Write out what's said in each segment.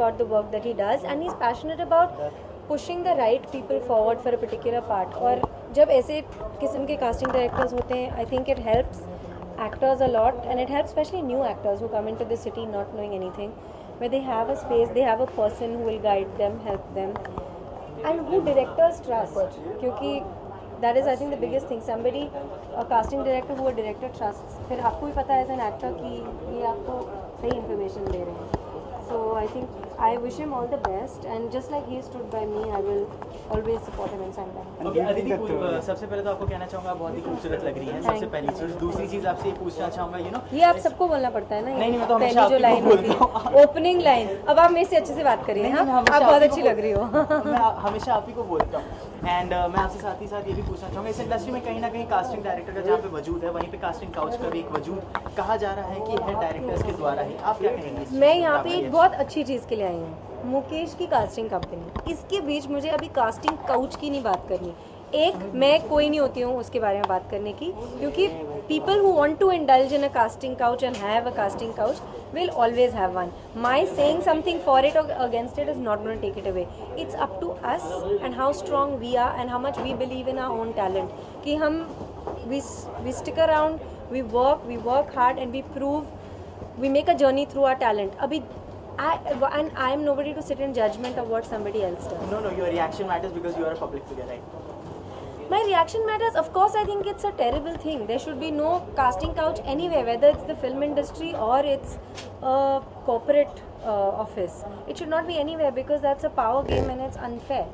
about the work that he does, and he's passionate about pushing the right people forward for a particular part. और जब ऐसे किस्म के casting directors होते हैं, I think it helps actors a lot, and it helps especially new actors who come into the city not knowing anything, where they have a space, they have a person who will guide them, help them, and who directors trust. क्योंकि that is I think the biggest thing, somebody, a casting director who a director trusts, फिर आपको भी पता है as an actor कि ये आपको सही information दे रहे हैं. So I think I wish him all the best, and just like he stood by me, I will always support him and stand by him. Okay, Aditi, सबसे पहले तो आपको कहना चाहूँगा बहुत ही खूबसूरत लग रही है, सबसे पहली चीज़. दूसरी चीज़ आपसे ये पूछना चाहूँगा, ये आप सबको बोलना पड़ता है ना. नहीं, मैं तो हमेशा जो लाइन होती है, ओपनिंग लाइन. अब आप मेरे से अच्छे से बात करिए. हाँ, आप बहुत अच्छी लग रही हो. मैं हमेशा आप ही को बोलता हूँ. एंड मैं आपसे साथ ही साथ ये भी पूछना चाहूँगा, इस इंडस्ट्री में कहीं ना कहीं कास्टिंग डायरेक्टर का जहाँ पे वजूद है, वहीं पे कास्टिंग काउच का भी एक वजूद कहा जा रहा है कि हेड डायरेक्टर्स के द्वारा ही. आप क्या कहेंगे? मैं यहाँ पे एक बहुत अच्छी चीज़ के लिए आई हूँ, मुकेश की कास्टिंग कंपनी. इसके बीच मुझे अभी कास्टिंग काउच की नहीं बात करनी. एक मैं कोई नहीं होती हूँ उसके बारे में बात करने की, क्योंकि people who want to indulge in a casting couch and have a casting couch will always have one. My saying something for it or against it is not going to take it away. It's up to us and how strong we are and how much we believe in our own talent. कि हम we stick around, we work hard, and we prove, we make a journey through our talent. अभी I am nobody to sit in judgment of what somebody else does. No, your reaction matters because you are a public figure, right? My reaction matters. Of course, I think it's a terrible thing. There should be no casting couch anywhere, whether it's the film industry or it's a corporate office. It should not be anywhere because that's a power game and it's unfair.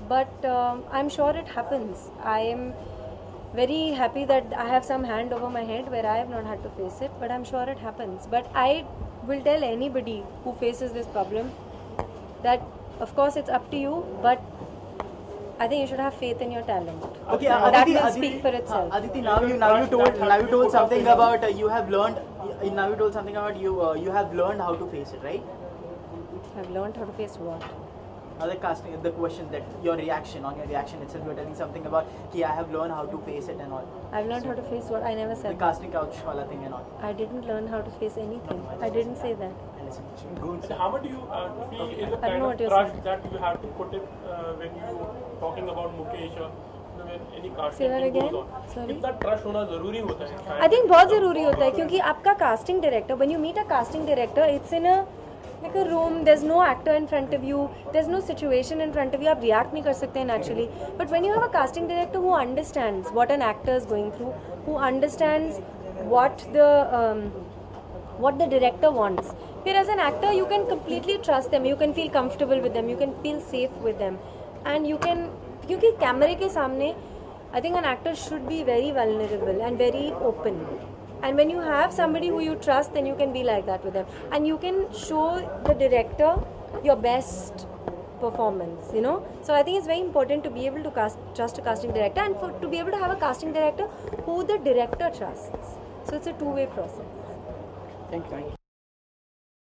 But I'm sure it happens. I am very happy that I have some hand over my head where I have not had to face it, but I'm sure it happens. But I will tell anybody who faces this problem that, of course, it's up to you, but I think you should have faith in your talent. Okay, that will speak for itself. Aditi, now you told something about you have learned. Now you told something about you have learned how to face it, right? I've learned how to face what? The casting, the question that your reaction itself, you are telling something about I have learned how to face it and all. I've learned how to face what? I never said the casting couch wala thing and all. I didn't learn how to face anything. I didn't say that. How much do you feel is the kind of trust that you have to put it when you talking about Mukesh or when any casting goes on? Sorry? If that trust होना ज़रूरी होता है. I think बहुत ज़रूरी होता है, क्योंकि आपका casting director, when you meet a casting director, it's in a like a room, there's no actor in front of you, there's no situation in front of you, आप react नहीं कर सकते हैं naturally. But when you have a casting director who understands what an actor is going through, who understands what the director wants, फिर as an actor you can completely trust them, you can feel comfortable with them, you can feel safe with them, and you can, क्योंकि कैमरे के सामने I think an actor should be very vulnerable and very open. And when you have somebody who you trust, then you can be like that with them. And you can show the director your best performance, you know. So I think it's very important to be able to trust a casting director, and to be able to have a casting director who the director trusts. So it's a two-way process. Thank you.